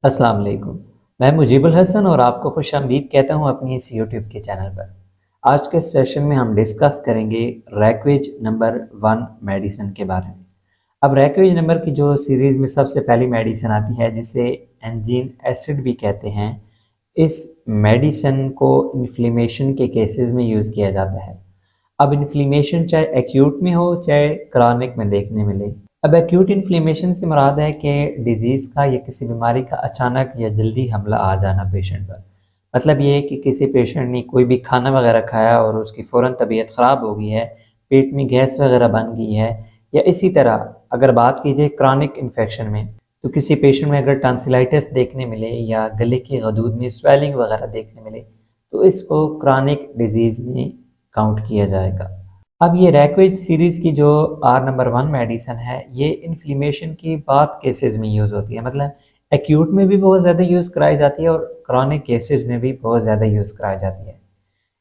अस्सलाम वालेकुम। मैं मुजीबुल हसन और आपको खुशामदीद कहता हूँ अपनी इस यूट्यूब के चैनल पर। आज के सेशन में हम डिस्कस करेंगे रैक्वेज नंबर 1 मेडिसिन के बारे में। अब रैक्वेज नंबर की जो सीरीज़ में सबसे पहली मेडिसिन आती है जिसे एंजीन एसिड भी कहते हैं, इस मेडिसिन को इन्फ्लेमेशन के केसेस में यूज़ किया जाता है। अब इन्फ्लेमेशन चाहे एक्यूट में हो चाहे क्रॉनिक में देखने मिले। अब एक्यूट इन्फ्लेमेशन से मुराद है कि डिजीज़ का या किसी बीमारी का अचानक या जल्दी हमला आ जाना पेशेंट पर। मतलब ये है कि किसी पेशेंट ने कोई भी खाना वगैरह खाया और उसकी फ़ौरन तबीयत ख़राब हो गई है, पेट में गैस वगैरह बन गई है, या इसी तरह अगर बात की जाए क्रॉनिक इन्फेक्शन में, तो किसी पेशेंट में अगर टॉन्सिलाइटिस देखने मिले या गले की गदूद में स्वेलिंग वगैरह देखने मिले, तो इसको क्रॉनिक डिजीज़ में काउंट किया जाएगा। अब ये रैक्वेज सीरीज़ की जो आर नंबर 1 मेडिसिन है, ये इन्फ्लेमेशन की बाद केसेस में यूज़ होती है। मतलब एक्यूट में भी बहुत ज़्यादा यूज़ कराई जाती है और क्रॉनिक केसेस में भी बहुत ज़्यादा यूज़ कराई जाती है।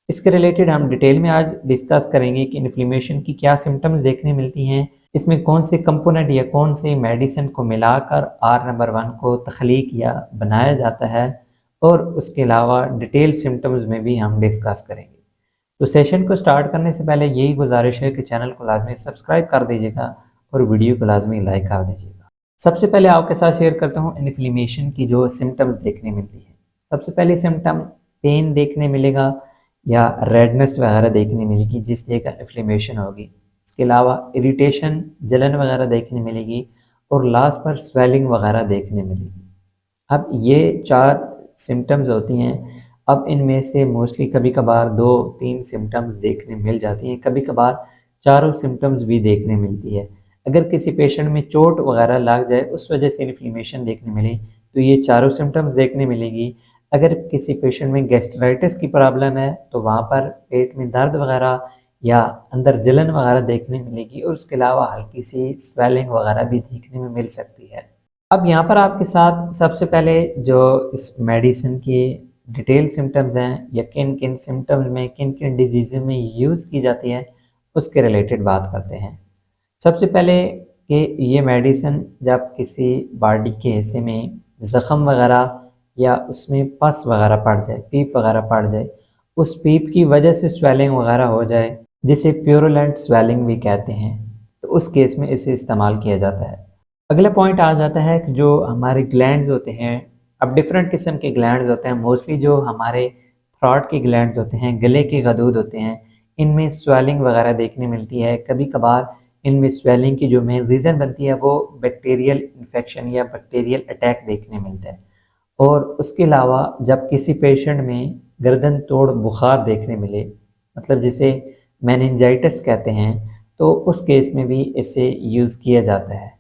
इसके रिलेटेड हम डिटेल में आज डिस्कस करेंगे कि इन्फ्लेमेशन की क्या सिम्टम्स देखने मिलती हैं, इसमें कौन से कंपोनेंट या कौन से मेडिसिन को मिलाकर आर नंबर 1 को तख्लीक या बनाया जाता है, और उसके अलावा डिटेल सिम्टम्स में भी हम डिस्कस करेंगे। तो सेशन को स्टार्ट करने से पहले यही गुजारिश है कि चैनल को लाजमी सब्सक्राइब कर दीजिएगा और वीडियो को लाजमी लाइक कर दीजिएगा। सबसे पहले आपके साथ शेयर करता हूँ इन्फ्लेमेशन की जो सिम्टम्स देखने मिलती है। सबसे पहली सिम्टम पेन देखने मिलेगा या रेडनेस वगैरह देखने मिलेगी जिस जगह इन्फ्लेमेशन होगी। इसके अलावा इरिटेशन, जलन वगैरह देखने मिलेगी और लास्ट पर स्वेलिंग वगैरह देखने मिलेगी। अब ये 4 सिम्पटम्स होती हैं। अब इनमें से मोस्टली कभी-कभार 2-3 सिम्पटम्स देखने मिल जाती हैं, कभी-कभार चारों सिम्पटम्स भी देखने मिलती है। अगर किसी पेशेंट में चोट वगैरह लग जाए, उस वजह से इन्फ्लेमेशन देखने मिले, तो ये चारों सिम्पटम्स देखने मिलेगी। अगर किसी पेशेंट में गैस्ट्राइटिस की प्रॉब्लम है, तो वहाँ पर पेट में दर्द वगैरह या अंदर जलन वगैरह देखने मिलेगी और उसके अलावा हल्की सी स्वेलिंग वगैरह भी देखने में मिल सकती है। अब यहाँ पर आपके साथ सबसे पहले जो इस मेडिसिन की डिटेल सिम्टम्स हैं या किन किन सिम्टम्स में किन किन डिजीज़ में यूज़ की जाती है, उसके रिलेटेड बात करते हैं। सबसे पहले कि ये मेडिसिन जब किसी बॉडी के हिस्से में ज़ख़म वगैरह या उसमें पस वगैरह पड़ जाए, पीप वगैरह पड़ जाए, उस पीप की वजह से स्वेलिंग वगैरह हो जाए, जिसे प्यूरुलेंट स्वेलिंग भी कहते हैं, तो उस केस में इसे इस्तेमाल किया जाता है। अगला पॉइंट आ जाता है कि जो हमारे ग्लैंड्स होते हैं, अब डिफरेंट किस्म के ग्लैंड्स होते हैं। मोस्टली जो हमारे थ्रॉट के ग्लैंड्स होते हैं, गले के गदूद होते हैं, इनमें स्वेलिंग वगैरह देखने मिलती है। कभी कभार इनमें स्वेलिंग की जो मेन रीज़न बनती है वो बैक्टीरियल इन्फेक्शन या बैक्टीरियल अटैक देखने मिलता है। और उसके अलावा जब किसी पेशेंट में गर्दन तोड़ बुखार देखने मिले, मतलब जिसे मेनिंजाइटिस कहते हैं, तो उस केस में भी इसे यूज़ किया जाता है।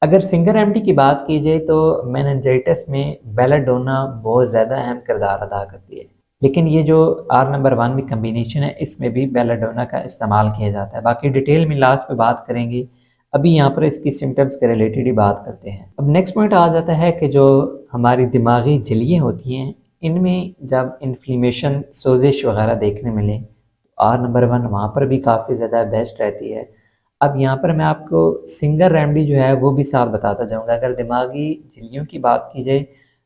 अगर सिंगल रेमेडी की बात की जाए तो मेनिंजाइटिस में बेलाडोना बहुत ज़्यादा अहम किरदार अदा करती है, लेकिन ये जो आर नंबर 1 में कम्बिनेशन है, इसमें भी बेलाडोना का इस्तेमाल किया जाता है। बाकी डिटेल में लास्ट पे बात करेंगे, अभी यहाँ पर इसकी सिम्टम्स के रिलेटेड ही बात करते हैं। अब नेक्स्ट पॉइंट आ जाता है कि जो हमारी दिमागी झिल्लियाँ होती हैं, इनमें जब इन्फ्लेमेशन, सोजिश वगैरह देखने मिले, तो आर नंबर 1 वहाँ पर भी काफ़ी ज़्यादा बेस्ट रहती है। अब यहाँ पर मैं आपको सिंगल रेमेडी जो है वो भी साथ बताता जाऊँगा। अगर दिमागी झिल्लियों की बात की जाए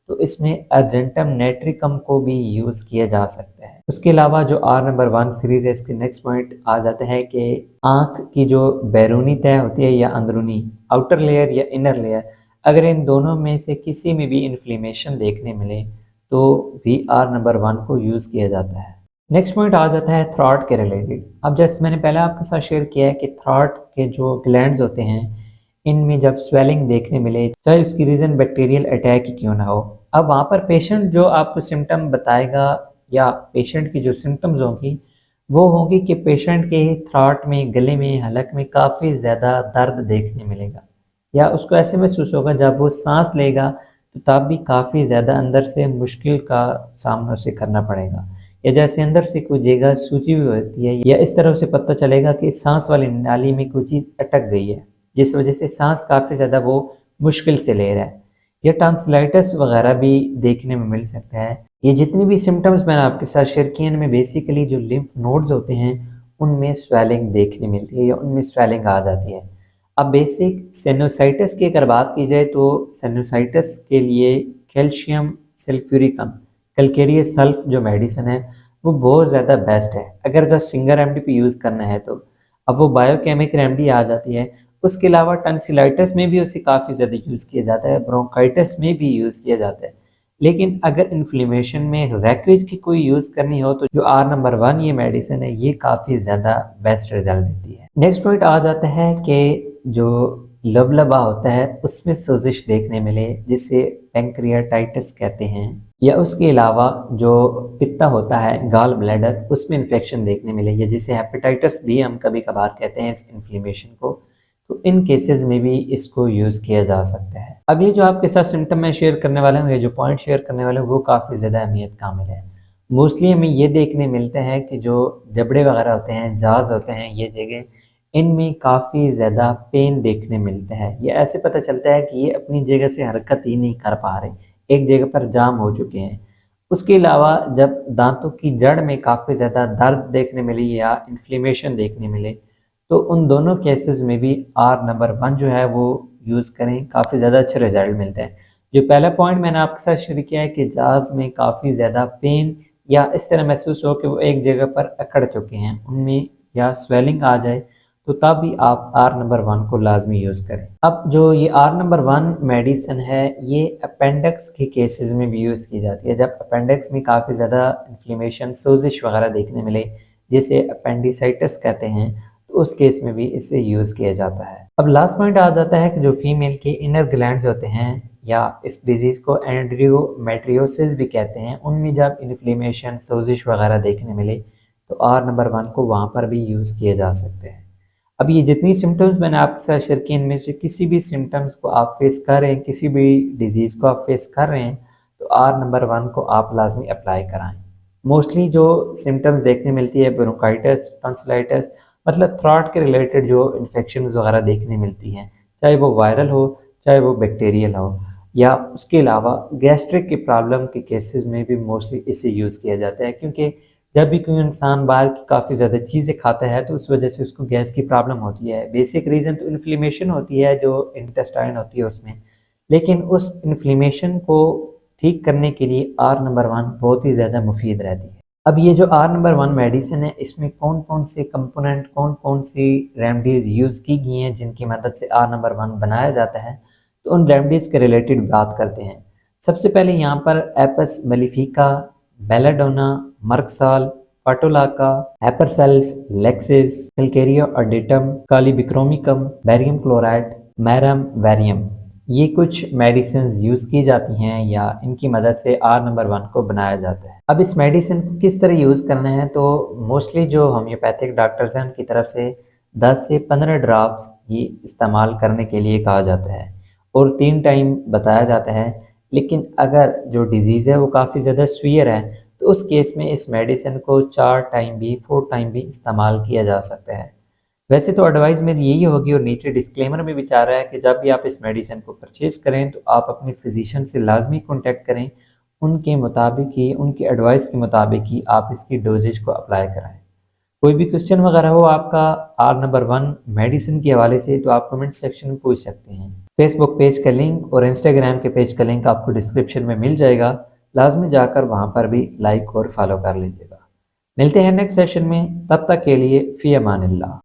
तो इसमें अर्जेंटम नेट्रिकम को भी यूज़ किया जा सकता है। उसके अलावा जो आर नंबर 1 सीरीज़ है, इसके नेक्स्ट पॉइंट आ जाता है कि आँख की जो बैरूनी तह होती है या अंदरूनी, आउटर लेयर या इनर लेयर, अगर इन दोनों में से किसी में भी इन्फ्लेमेशन देखने मिले तो भी आर नंबर 1 को यूज़ किया जाता है। नेक्स्ट पॉइंट आ जाता है थ्रॉट के रिलेटेड। अब जैसे मैंने पहले आपके साथ शेयर किया है कि थ्रॉट के जो ग्लैंड्स होते हैं, इनमें जब स्वेलिंग देखने मिले, चाहे उसकी रीज़न बैक्टीरियल अटैक ही क्यों ना हो, अब वहाँ पर पेशेंट जो आपको सिम्टम बताएगा या पेशेंट की जो सिम्टम्स होंगी वो होंगी कि पेशेंट के थ्रॉट में, गले में, हलक में काफ़ी ज़्यादा दर्द देखने मिलेगा, या उसको ऐसे महसूस होगा जब वो सांस लेगा तो तब भी काफ़ी ज़्यादा अंदर से मुश्किल का सामना उसे करना पड़ेगा, या जैसे अंदर से कोई जगह सूजी हुई होती है, या इस तरह से पता चलेगा कि सांस वाली नाली में कोई चीज़ अटक गई है, जिस वजह से सांस काफ़ी ज़्यादा वो मुश्किल से ले रहा है। या टॉन्सिलाइटिस वगैरह भी देखने में मिल सकता है। ये जितनी भी सिम्टम्स मैंने आपके साथ शेयर किए, इनमें बेसिकली जो लिम्फ नोड्स होते हैं उनमें स्वेलिंग देखने मिलती है या उनमें स्वेलिंग आ जाती है। अब बेसिक सिनुसाइटिस की अगर बात की जाए तो सिनुसाइटिस के लिए कैल्शियम सल्फ्यूरिकम कैलकेरियस सल्फ जो मेडिसिन है वो बहुत ज़्यादा बेस्ट है अगर जस्ट सिंगल रेमेडी पे यूज़ करना है तो। अब वो बायोकेमिक रेमेडी आ जाती है। उसके अलावा टंसिलाइटिस में भी उसे काफ़ी ज़्यादा यूज़ किया जाता है, ब्रोंकाइटिस में भी यूज़ किया जाता है। लेकिन अगर इन्फ्लेमेशन में रैक्विज की कोई यूज़ करनी हो तो जो आर नंबर 1 ये मेडिसिन है ये काफ़ी ज़्यादा बेस्ट रिजल्ट देती है। नेक्स्ट पॉइंट आ जाता है कि जो लबलबा होता है उसमें सोजिश देखने मिले जिसे पेंक्रियाटाइटिस कहते हैं, या उसके अलावा जो पित्ता होता है गाल ब्लैडर उसमें इन्फेक्शन देखने मिले, या जिसे हेपेटाइटिस भी हम कभी कभार कहते हैं इस इन्फ्लेमेशन को, तो इन केसेस में भी इसको यूज़ किया जा सकता है। अगली जो आपके साथ सिम्टम मैं शेयर करने वाला हूँ या जो पॉइंट शेयर करने वाला हूँ वो काफ़ी ज़्यादा अहमियत कामिल है। मोस्टली हमें ये देखने मिलते हैं कि जो जबड़े वगैरह होते हैं, जाज़ होते हैं, ये जगह इनमें काफ़ी ज़्यादा पेन देखने मिलता है। ये ऐसे पता चलता है कि ये अपनी जगह से हरकत ही नहीं कर पा रहे, एक जगह पर जाम हो चुके हैं। उसके अलावा जब दांतों की जड़ में काफ़ी ज़्यादा दर्द देखने मिली या इन्फ्लेमेशन देखने मिले तो उन दोनों केसेस में भी आर नंबर 1 जो है वो यूज़ करें, काफ़ी ज़्यादा अच्छे रिजल्ट मिलते हैं। जो पहला पॉइंट मैंने आपके साथ शेयर किया है कि जाज़ में काफ़ी ज़्यादा पेन या इस तरह महसूस हो कि वो एक जगह पर अकड़ चुके हैं, उनमें या स्वेलिंग आ जाए तो तब भी आप आर नंबर 1 को लाजमी यूज़ करें। अब जो ये आर नंबर 1 मेडिसिन है ये अपेंडिक्स के केसेस में भी यूज़ की जाती है। जब अपेंडिक्स में काफ़ी ज़्यादा इन्फ्लेमेशन, सोजिश वगैरह देखने मिले जिसे अपेंडिसाइटिस कहते हैं, तो उस केस में भी इसे यूज़ किया जाता है। अब लास्ट पॉइंट आ जाता है कि जो फीमेल के इनर ग्लैंड्स होते हैं या इस डिजीज़ को एंड्रोमेट्रियोसिस भी कहते हैं, उनमें जब इन्फ्लेमेशन, सोजिश वगैरह देखने मिले तो आर नंबर 1 को वहाँ पर भी यूज़ किए जा सकते हैं। अब ये जितनी सिम्टम्स मैंने आपके साथ शेयर की इनमें से किसी भी सिम्टम्स को आप फेस कर रहे हैं, किसी भी डिजीज़ को आप फेस कर रहे हैं तो आर नंबर 1 को आप लाजमी अप्लाई कराएं। मोस्टली जो सिम्टम्स देखने मिलती है ब्रोंकाइटिस, टॉन्सिलाइटिस, मतलब थ्रोट के रिलेटेड जो इन्फेक्शंस वगैरह देखने मिलती हैं, चाहे वो वायरल हो चाहे वो बैक्टीरियल हो, या उसके अलावा गैस्ट्रिक की प्रॉब्लम के केसेस में भी मोस्टली इसे यूज़ किया जाता है, क्योंकि जब भी कोई इंसान बाहर की काफ़ी ज़्यादा चीज़ें खाता है तो उस वजह से उसको गैस की प्रॉब्लम होती है। बेसिक रीज़न तो इन्फ्लेमेशन होती है जो इंटेस्टाइन होती है उसमें, लेकिन उस इन्फ्लेमेशन को ठीक करने के लिए आर नंबर 1 बहुत ही ज़्यादा मुफीद रहती है। अब ये जो आर नंबर 1 मेडिसिन है इसमें कौन कौन से कंपोनेंट, कौन कौन सी रेमडीज़ यूज़ की गई हैं जिनकी मदद से आर नंबर 1 बनाया जाता है, तो उन रेमडीज़ के रिलेटेड बात करते हैं। सबसे पहले यहाँ पर apis mellifica, belladonna, mercsol, phytolacca, hepar sulph, lachesis, calcarea अर्डेटम, कालीबिक्रोमिकम, बैरियम क्लोराइड, मैरम वेरियम, ये कुछ मेडिसिन यूज़ की जाती हैं या इनकी मदद से आर नंबर 1 को बनाया जाता है। अब इस मेडिसिन को किस तरह यूज़ करना है, तो मोस्टली जो होम्योपैथिक डॉक्टर्स हैं उनकी तरफ से 10 से 15 ड्रॉप्स ये इस्तेमाल करने के लिए कहा जाता है और 3 टाइम बताया जाता है। लेकिन अगर जो डिज़ीज़ है वो काफ़ी ज़्यादा सीवियर है तो उस केस में इस मेडिसिन को 4 टाइम भी 4 टाइम भी इस्तेमाल किया जा सकता है। वैसे तो एडवाइस मेरी यही होगी और नीचे डिस्क्लेमर में भी चाह रहा है कि जब भी आप इस मेडिसिन को परचेज़ करें तो आप अपने फिजिशियन से लाजमी कॉन्टैक्ट करें, उनके मुताबिक ही, उनकी एडवाइस के मुताबिक ही आप इसकी डोजेज को अप्लाई कराएं। कोई भी क्वेश्चन वगैरह हो आपका आर नंबर 1 मेडिसिन के हवाले से तो आप कमेंट सेक्शन में पूछ सकते हैं। फेसबुक पेज का लिंक और इंस्टाग्राम के पेज का लिंक आपको डिस्क्रिप्शन में मिल जाएगा, लाजमी जाकर वहाँ पर भी लाइक और फॉलो कर लीजिएगा। मिलते हैं नेक्स्ट सेशन में, तब तक के लिए फ़ी अमानिल्लाह।